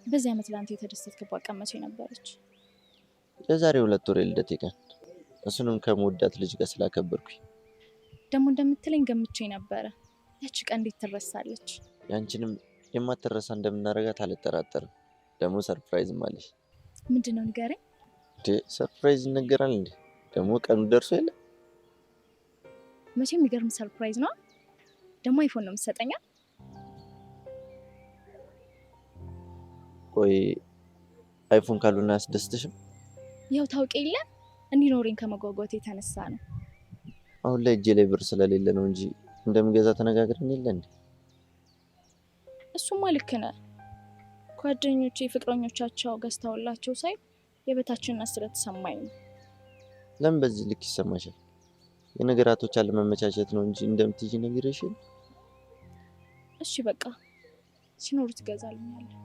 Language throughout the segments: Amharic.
በዚህ ዓመት ላንተ የተደሰትክባት ቀን መቼ ነበረች? የዛሬ 2 ወር የልደቴ ቀን። እሱንም ከመወዳት ልጅ ጋር ስላከበርኩኝ። ደግሞ እንደምትለኝ ገምቼ ነበረ። ያቺ ቀን እንዴት ትረሳለች? ያንቺንም የማትረሳ እንደምናረጋት አልጠራጠርም። ደግሞ ሰርፕራይዝም አለሽ። ምንድነው ንገረኝ። ሰርፕራይዝ ይነገራል እንዴ? ደግሞ ቀኑ ደርሶ የለ? መቼ የሚገርም ሰርፕራይዝ ነው። ደግሞ አይፎን ነው የምትሰጠኛ? ቆይ አይፎን ካልሆነ አያስደስትሽም? ያው ታውቂ የለ እንዲኖረኝ ከመጓጓት የተነሳ ነው። አሁን ላይ እጄ ላይ ብር ስለሌለ ነው እንጂ እንደምገዛ ተነጋግረን የለ እንዴ? እሱማ ልክ ነህ። ጓደኞቼ ፍቅረኞቻቸው ገዝተውላቸው ሳይ የበታችነት ስለተሰማኝ ነው። ለምን በዚህ ልክ ይሰማሻል? የነገራቶች አለመመቻቸት ነው እንጂ እንደምትይጂ ነግሬሽ። እሺ በቃ ሲኖር ትገዛልኛለህ።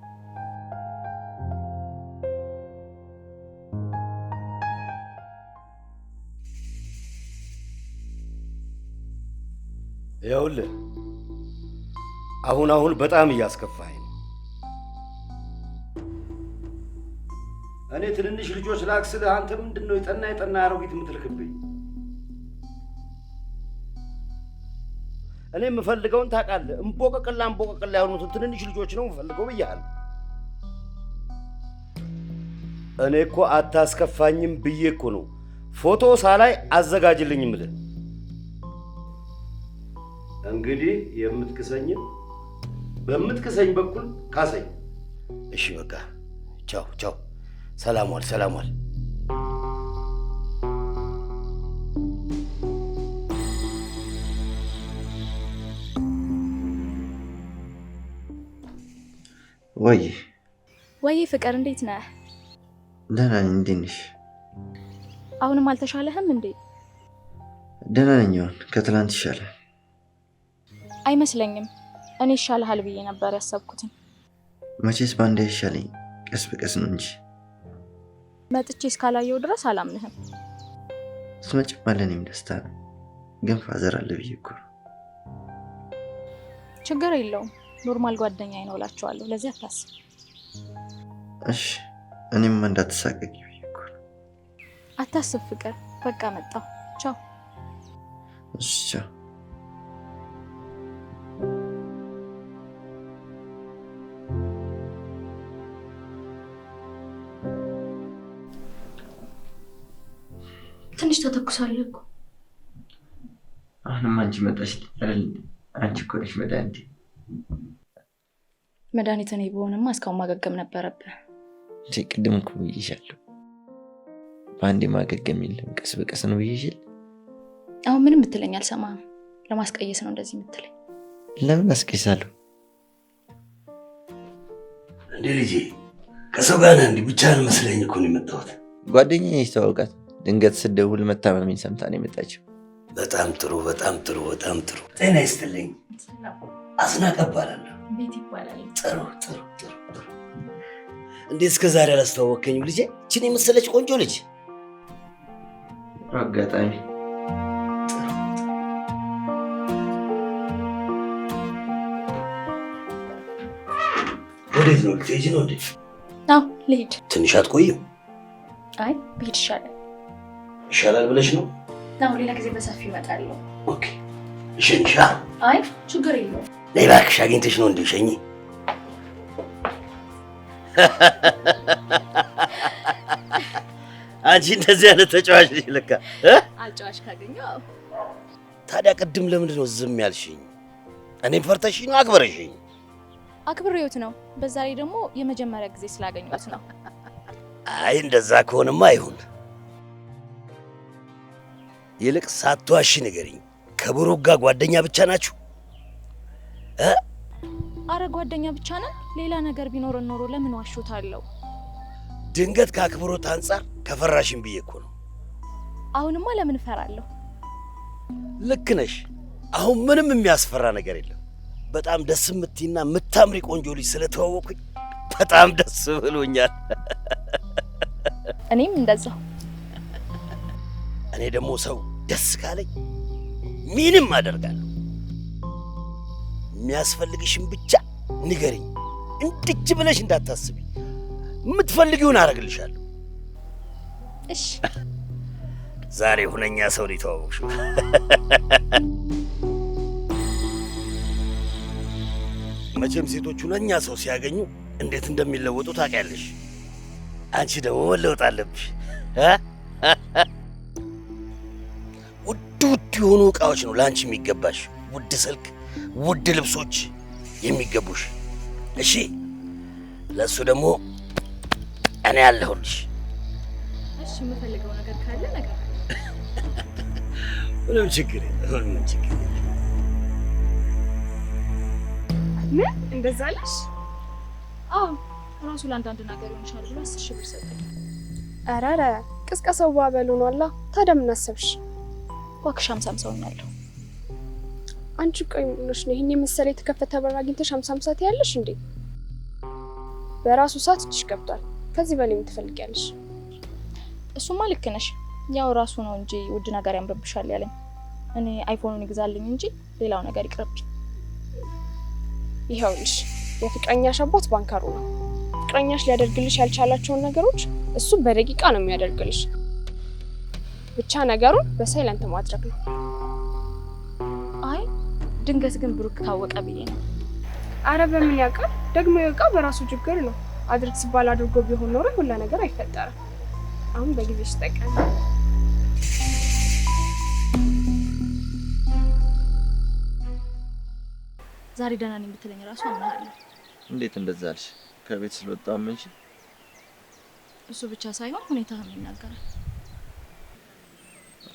ይኸውልህ አሁን በጣም እያስከፋኝ ነው። እኔ ትንንሽ ልጆች ላክስልህ፣ አንተ ምንድነው የጠና አሮጊት የምትልክብኝ? እኔ የምፈልገውን ታውቃለህ። እምቦቀቅላ የሆኑትን ትንንሽ ልጆች ነው የምፈልገው ብያለሁ። እኔ እኮ አታስከፋኝም ብዬ እኮ ነው ፎቶ ሳላይ አዘጋጅልኝ የምልህ። እንግዲህ የምትክሰኝም በምትክሰኝ በኩል ካሰኝ። እሺ በቃ ቻው። ሰላም ዋል። ወይ ፍቅር እንዴት ነህ? ደህና ነኝ። እንዴት ነሽ? አሁንም አልተሻለህም እንዴ? ደህና ነኝ። ከትላንት ይሻላል። አይመስለኝም። እኔ ይሻልሃል ብዬ ነበር ያሰብኩት። መቼስ ባንዴ ይሻለኝ፣ ቀስ በቀስ ነው እንጂ። መጥቼ እስካላየው ድረስ አላምንህም። ስትመጪማ ለእኔም ደስታ ነው፣ ግን ፋዘር አለ ብዬ እኮ ነው። ችግር የለውም፣ ኖርማል ጓደኛዬ ነው እላቸዋለሁ። ለዚህ አታስብ። እሺ እኔም እንዳትሳቀቂ ብዬ እኮ ነው። አታስብ ፍቅር፣ በቃ መጣሁ። ቻው። እሺ ቻው። ትንሽ ተተኩሳለህ እኮ። አሁንም አንቺ መጣሽ አይደል? አንቺ እኮ ነሽ መድኃኒቴ። መድኃኒት እኔ ብሆንማ እስካሁን ማገገም ነበረብህ። ቅድም እኮ ብዬሻለሁ፣ በአንዴ ማገገም የለም ቀስ በቀስ ነው ብዬሻል። አሁን ምንም ብትለኝ አልሰማህም። ለማስቀየስ ነው እንደዚህ የምትለኝ። ለምን አስቀይሳለሁ? እንዴ ልጄ ከሰው ጋር ነህ እንዴ? ብቻህን መስለኝ እኮ ነው የመጣሁት። ጓደኛዬ ተዋውቃት ድንገት ስደውል መታመሜን ሰምታ ነው የመጣችው። በጣም ጥሩ። ጤና ይስጥልኝ። አስናቀ እባላለሁ። ቤት ይባላል። ጥሩ። እንዴት እስከ ዛሬ አላስተዋወቀኝም ልጄ? እችን የመሰለች ቆንጆ ልጅ። አጋጣሚ። ወዴት ነው ልትሄጂ ነው እንዴ? አዎ ልሂድ። ትንሽ አትቆይም? አይ ብሄድ ይሻላል። ይሻላል ብለሽ ነው? ነው ሌላ ጊዜ በሰፊ እመጣለሁ። ኦኬ እሺ። አይ ችግር የለውም። ነይ እባክሽ፣ አግኝተሽ ነው እንዴ? ሸኝ። አንቺ እንደዚህ አይነት ተጫዋች ነሽ ለካ። አጫዋች ካገኘው። ታዲያ ቅድም ለምንድን ነው ዝም ያልሽኝ? እኔም ፈርተሽኝ ነው? አክብረሽኝ? አክብሬዎት ነው። በዛ ላይ ደግሞ የመጀመሪያ ጊዜ ስላገኘሁት ነው። አይ እንደዛ ከሆነማ አይሁን። ይልቅ ሳትዋሺ ንገሪኝ፣ ከብሩክ ጋር ጓደኛ ብቻ ናችሁ? አረ ጓደኛ ብቻ ነን። ሌላ ነገር ቢኖረን ኖሮ ለምን ዋሾታለሁ? ድንገት ከአክብሮት አንጻር ከፈራሽም ብዬ እኮ ነው። አሁንማ ለምን እፈራለሁ? ልክ ነሽ። አሁን ምንም የሚያስፈራ ነገር የለም። በጣም ደስ የምትይና የምታምሪ ቆንጆ ልጅ ስለተዋወቅኩኝ በጣም ደስ ብሎኛል። እኔም እንደዛው። እኔ ደግሞ ሰው ደስ ካለኝ ምንም አደርጋለሁ። የሚያስፈልግሽም ብቻ ንገሪኝ፣ እንድጅ ብለሽ እንዳታስቢ። የምትፈልጊውን አደርግልሻለሁ። እሺ ዛሬ ሁነኛ ሰው ሊተዋወቅሽው። መቼም ሴቶች ሁነኛ ሰው ሲያገኙ እንዴት እንደሚለወጡ ታውቂያለሽ። አንቺ ደግሞ መለወጥ አለብሽ። ውድ ውድ የሆኑ ዕቃዎች ነው ለአንቺ የሚገባሽ። ውድ ስልክ፣ ውድ ልብሶች የሚገቡሽ። እሺ ለእሱ ደግሞ እኔ ያለሁልሽ። እሺ የምፈልገው ነገር ካለ ነገር ምንም ችግር የለም። ምንም ችግር የለም። ምን እንደዛ አለሽ? አዎ ራሱ ለአንዳንድ ነገር ይሆንሻል ብሎ 10 ሺህ ብር ሰጠኝ። ኧረ ቅስቀሳው ባበሉ ነው አላ። ታዲያ ምን አሰብሽ? እባክሽ 50 ሆኛለሁ። አንቺ ቆይ ምንሽ ነው ይሄን የመሰለ የተከፈተ በር አግኝተሽ 50 ያለሽ እንዴ? በራሱ ሰዓት እጅሽ ገብቷል። ከዚህ በላይ ምን ትፈልጊያለሽ? እሱማ ልክ ነሽ። ያው ራሱ ነው እንጂ ውድ ነገር ያምርብሻል ያለኝ። እኔ አይፎኑን ይግዛልኝ እንጂ ሌላው ነገር ይቅርብኝ። ይኸውልሽ የፍቅረኛሽ አባት ባንከሩ ነው። ፍቅረኛሽ ሊያደርግልሽ ያልቻላቸውን ነገሮች እሱ በደቂቃ ነው የሚያደርግልሽ። ብቻ ነገሩን በሳይለንት ማድረግ ነው። አይ ድንገት ግን ብሩክ ታወቀ ብዬ ነው። አረ በምን ያውቃል? ደግሞ ያውቃ በራሱ ችግር ነው። አድርግ ሲባል አድርጎ ቢሆን ኖሮ ሁላ ነገር አይፈጠርም። አሁን በጊዜሽ ተጠቀሚ። ዛሬ ደህና ነኝ ብትለኝ ራሱ አምናለሁ። እንዴት እንደዛ አልሽ? ከቤት ስለወጣሁ አመንሽ? እሱ ብቻ ሳይሆን ሁኔታህም ይናገራል።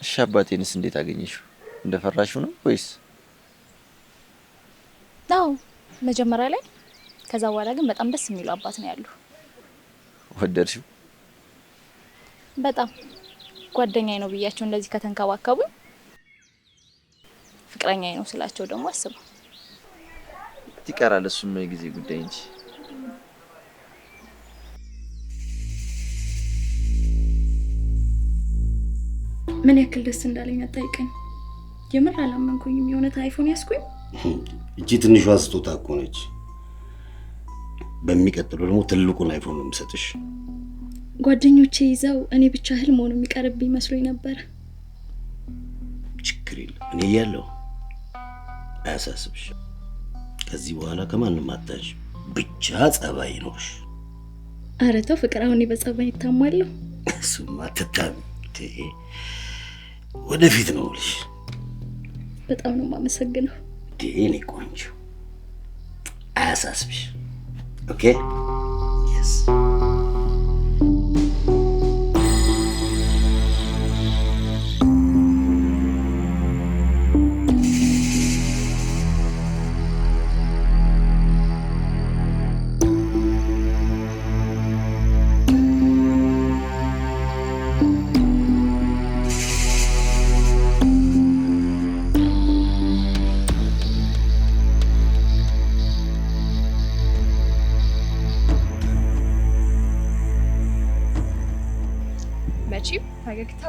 እሺ አባቴንስ እንዴት አገኘሽው? እንደፈራሽው ነው ወይስ? አዎ መጀመሪያ ላይ፣ ከዛ በኋላ ግን በጣም ደስ የሚሉ አባት ነው ያሉ። ወደድሽው? በጣም ጓደኛዬ ነው ብያቸው እንደዚህ ከተንከባከቡኝ ፍቅረኛዬ ነው ስላቸው ደግሞ አስበው ይቀራል። እሱም የጊዜ ጉዳይ እንጂ። ምን ያክል ደስ እንዳለኝ አታይቀኝ። የምር አላመንኩኝም። የእውነት አይፎን ያስኩኝ። እቺ ትንሿ ስጦታ እኮ ነች። በሚቀጥለው ደግሞ ትልቁን አይፎን ነው የምሰጥሽ። ጓደኞቼ ይዘው እኔ ብቻ ህልም ሆኖ የሚቀርብኝ መስሎኝ ነበር። ችግር የለም እኔ እያለሁ አያሳስብሽ። ከዚህ በኋላ ከማንም አታንሽ። ብቻ ጸባይ ይኖርሽ። ኧረ ተው ፍቅር፣ አሁን በጸባይ ይታማለሁ። እሱማ አትታሚ። ወደፊት ነው ልሽ። በጣም ነው የማመሰግነው። እኔ ቆንጆ አያሳስብሽ። ኦኬ የስ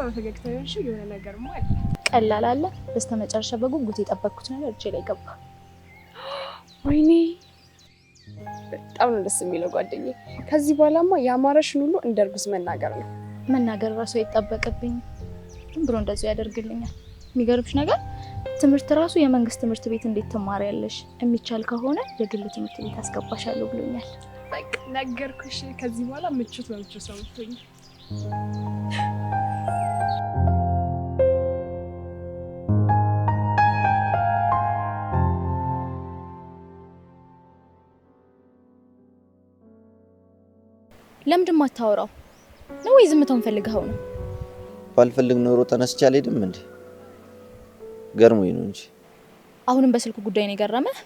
ፈገግታ ይሆንሽ የሆነ ነገር ማለት ቀላል አለ። በስተመጨረሻ በጉጉት የጠበቅኩት ነገር እጄ ላይ ገባ። ወይኔ በጣም ነው ደስ የሚለው ጓደኛዬ። ከዚህ በኋላማ ያማረሽን ሁሉ እንደርጉዝ መናገር ነው። መናገር ራሱ አይጠበቅብኝ። ዝም ብሎ እንደዚህ ያደርግልኛል። የሚገርምሽ ነገር ትምህርት ራሱ የመንግስት ትምህርት ቤት እንዴት ትማሪያለሽ? የሚቻል ከሆነ የግል ትምህርት ቤት አስገባሻለሁ ብሎኛል። በቃ ነገርኩሽ። ከዚህ በኋላ ምቾት በምቾት ሰው ትሆኚ። ለምንድን ማታወራው ነው ወይ ዝምታውን ፈልገው ነው? ባልፈልግ ኖሮ ተነስቼ አልሄድም እንዴ? ገርሞኝ ነው እንጂ። አሁንም በስልኩ ጉዳይ ነው የገረመህ?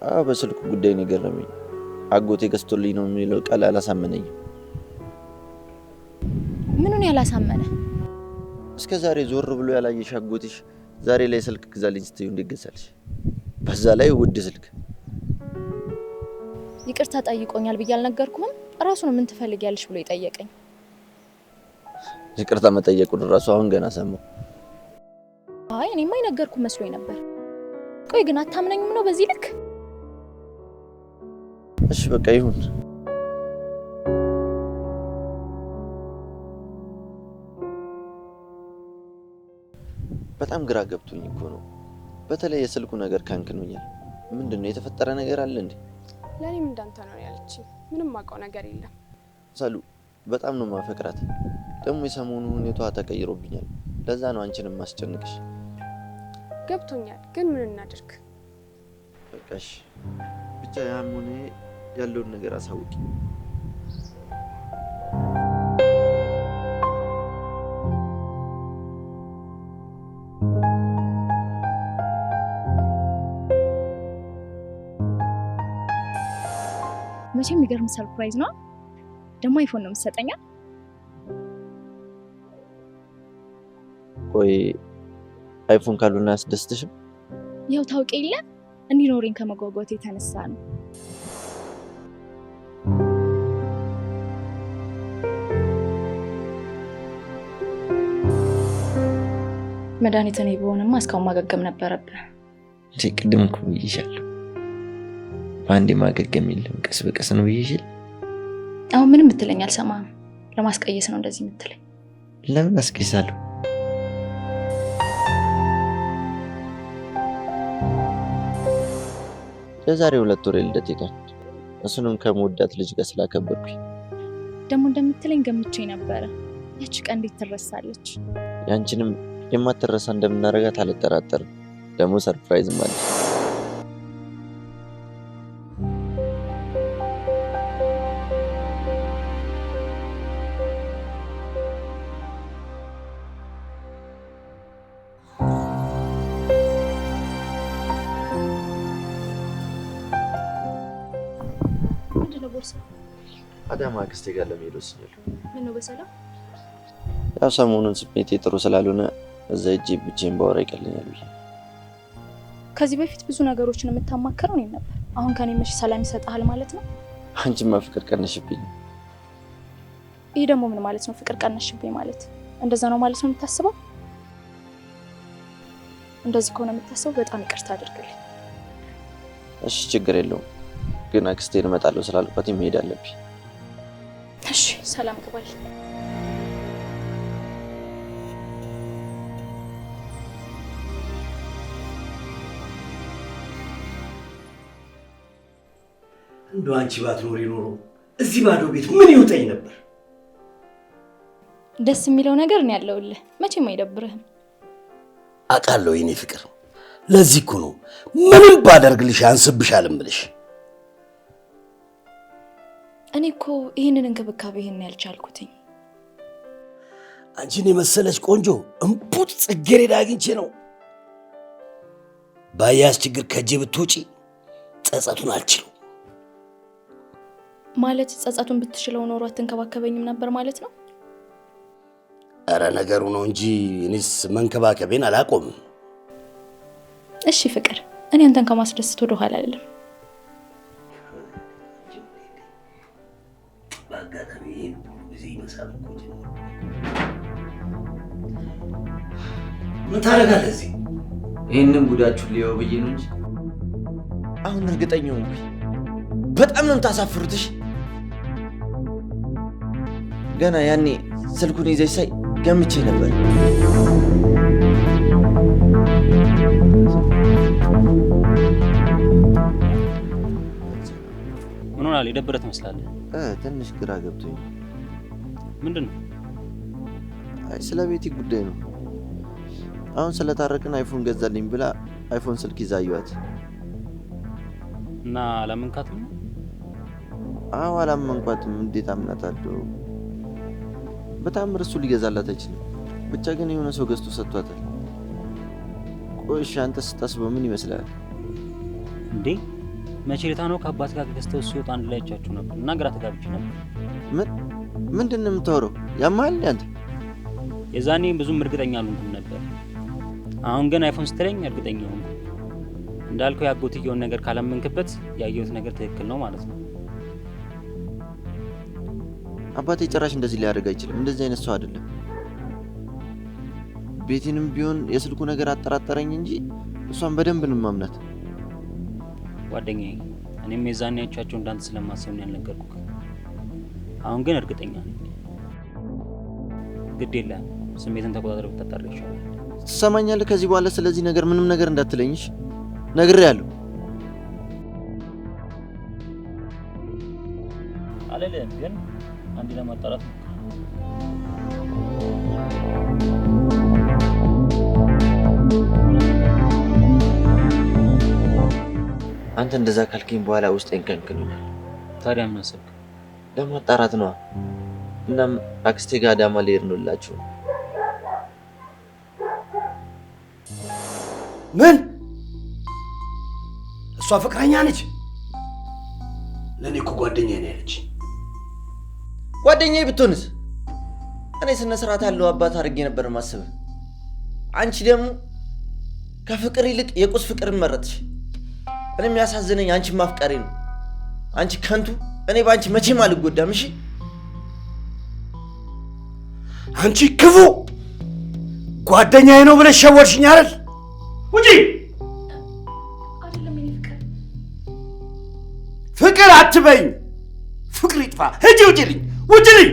አዎ በስልኩ ጉዳይ ነው የገረመኝ። አጎቴ ገዝቶልኝ ነው የሚለው ቃል አላሳመነኝም። ምኑን ያላሳመነ? እስከ ዛሬ ዞር ብሎ ያላየሽ አጎቴሽ ዛሬ ላይ ስልክ ግዛልኝ ስትይው እንዴት ገዛልሽ? በዛ ላይ ውድ ስልክ። ይቅርታ ጠይቆኛል ብዬ አልነገርኩህም? ራሱ ነው ምን ትፈልጊያለሽ ብሎ የጠየቀኝ። ይቅርታ መጠየቁን ራሱ አሁን ገና ሰማሁ። አይ እኔማ የነገርኩህ መስሎኝ ነበር። ቆይ ግን አታምነኝም ነው በዚህ ልክ? እሺ በቃ ይሁን። በጣም ግራ ገብቶኝ እኮ ነው። በተለይ የስልኩ ነገር ካንክኖኛል። ምንድነው የተፈጠረ ነገር አለ እንዴ? ለኔም እንዳንተ ነው ያለችኝ። ምንም አውቀው ነገር የለም። ሰሉ በጣም ነው ማፈቅራት። ደግሞ የሰሞኑ ሁኔታዋ ተቀይሮብኛል። ለዛ ነው አንቺንም ማስጨንቅሽ። ገብቶኛል፣ ግን ምን እናድርግ? በቃሽ ብቻ ያም ሆነ ያለውን ነገር አሳውቂ። መቼም የሚገርም ሰርፕራይዝ ነው። ደግሞ አይፎን ነው የምትሰጠኛ? ቆይ አይፎን ካልሆነ አያስደስትሽም? ያው ታውቂ የለ እንዲኖረኝ ከመጓጓት የተነሳ ነው። መድኃኒት እኔ ብሆንማ እስካሁን ማገገም ነበረብህ። ቅድም እኮ ብዬሻለሁ። በአንዴ ማገገም የለም ቀስ በቀስ ነው ብዬሻል። አሁን ምንም ብትለኝ አልሰማህም። ለማስቀየስ ነው እንደዚህ የምትለኝ። ለምን አስቀይሳለሁ? የዛሬ 2 ወር ልደቴ ቀን እሱንም ከመወዳት ልጅ ጋር ስላከበርኩኝ ደግሞ እንደምትለኝ ገምቼ ነበረ። ያቺ ቀን እንዴት ትረሳለች? ያንቺንም የማትረሳ እንደምናረጋት አልጠራጠርም። ደግሞ ሰርፕራይዝ ማለት አዳማ አክስቴ ጋር ለመሄድ ወስኛለሁ። ምን ነው በሰላም? ያው ሰሞኑን ስሜቴ ጥሩ ስላልሆነ እዛ ሂጅ ብቻዬን ባወራ ይቀለኛል ብዬ። ከዚህ በፊት ብዙ ነገሮችን የምታማከረው እኔን ነበር። አሁን ከኔ መሽ ሰላም ይሰጣል ማለት ነው? አንቺማ ፍቅር ቀነሽብኝ። ይሄ ደግሞ ምን ማለት ነው? ፍቅር ቀነሽብኝ ማለት እንደዛ ነው ማለት ነው የምታስበው? እንደዚህ ከሆነ የምታስበው በጣም ይቅርታ አድርግልኝ። እሺ ችግር የለውም። ግን አክስቴን እመጣለሁ ስላልኳት መሄድ አለብኝ። እሺ ሰላም ግባል። እንደው አንቺ ባትኖሪ ኖሮ እዚህ ባዶ ቤት ምን ይውጠኝ ነበር? ደስ የሚለው ነገር ነው ያለውልህ። መቼም አይደብርህም። አውቃለሁ የኔ ፍቅር። ለዚህ እኮ ነው ምንም ባደርግልሽ አንስብሻል እምልሽ። እኔ እኮ ይሄንን እንክብካቤህን ያልቻልኩትኝ አንቺን የመሰለች ቆንጆ እምቡጥ ጽጌረዳ አግኝቼ ነው። ባያስ ችግር ከጄ ብትወጪ ጸጸቱን አልችለው። ማለት ጸጸቱን ብትችለው ኖሮ አትንከባከበኝም ነበር ማለት ነው? አረ ነገሩ ነው እንጂ እኔስ መንከባከቤን አላቆምም። እሺ ፍቅር፣ እኔ አንተን ከማስደሰት ወደ ኋላ አይደለም። ባጋጣሚ ጊዜ ይመሳል እኮ ምን ታደርጋለህ እዚህ? ይሄንን ጉዳችሁን ሊየው ብዬ ነው እንጂ አሁን እርግጠኛ ሆንኩኝ። በጣም ነው የምታሳፍሩትሽ። ገና ያኔ ስልኩን ይዘሽ ሳይ ገምቼ ነበር። ምን ሆናል? የደበረ ትመስላለህ። ትንሽ ግራ ገብቶኝ። ምንድነው? አይ ስለ ቤቲ ጉዳይ ነው። አሁን ስለታረቅን አይፎን ገዛልኝ ብላ አይፎን ስልክ ይዛዩት እና አላመንካትም? አዎ አላመንኳትም። እንዴት አምናታለሁ? በጣም እርሱ ሊገዛላት አይችልም። ብቻ ግን የሆነ ሰው ገዝቶ ሰጥቷታል። ቆይ እሺ አንተ ስታስበው ምን ይመስላል? እንዴ መቼ ለታ ነው ከአባት ጋር ገዝተው ሲወጡ አንድ ላይ አጫችሁ ነበር እና ግራ ተጋብቼ ነበር። ምንድን ነው የምታወራው? ያማል አንተ? የዛኔ ብዙም እርግጠኛ አልሆንኩም ነበር። አሁን ግን አይፎን ስትለኝ እርግጠኛ ሆንኩ። እንዳልከው ያጎትየውን ነገር ካላመንክበት ያየሁት ነገር ትክክል ነው ማለት ነው። አባቴ ጭራሽ እንደዚህ ሊያደርግ አይችልም። እንደዚህ አይነት ሰው አይደለም። ቤቲንም ቢሆን የስልኩ ነገር አጠራጠረኝ እንጂ እሷን በደንብ ነው ማምናት። ጓደኛዬ፣ እኔም የዛኔ ያቻቸው እንዳንተ ስለማሰብ ነው ያልነገርኩህ። አሁን ግን እርግጠኛ ነኝ። ግድ የለም ስሜትን ተቆጣጥረህ ብታጣራ ይሻላል። ትሰማኛለህ? ከዚህ በኋላ ስለዚህ ነገር ምንም ነገር እንዳትለኝሽ ነግሬያለሁ። አለልህም ግን አንዴ ለማጣራት ነው። አንተ እንደዛ ካልከኝ በኋላ ውስጤን ከንክኖኛል። ታዲያ ምን አሰብክ? ለማጣራት ነው። እናም አክስቴ ጋር አዳማ ልሄድ ነው እላችሁ። ምን? እሷ ፍቅረኛ ነች? ለእኔ እኮ ጓደኛዬ ነው ያለች። ጓደኛዬ ብትሆንስ? እኔ ስነ ስርዓት ያለው አባት አድርጌ ነበር ማስብ። አንቺ ደግሞ ከፍቅር ይልቅ የቁስ ፍቅር መረጥሽ። እኔ የሚያሳዝነኝ አንቺ ማፍቀሬ ነው። አንቺ ከንቱ። እኔ ባንቺ መቼም አልጎዳም። እሺ አንቺ ክፉ ጓደኛዬ ነው ብለሽ ሸወድሽኝ አይደል? ውጪ! አይደለም የኔ ፍቅር። ፍቅር አትበይኝ። ፍቅር ይጥፋ። ሂጂ ውጪልኝ፣ ውጪልኝ።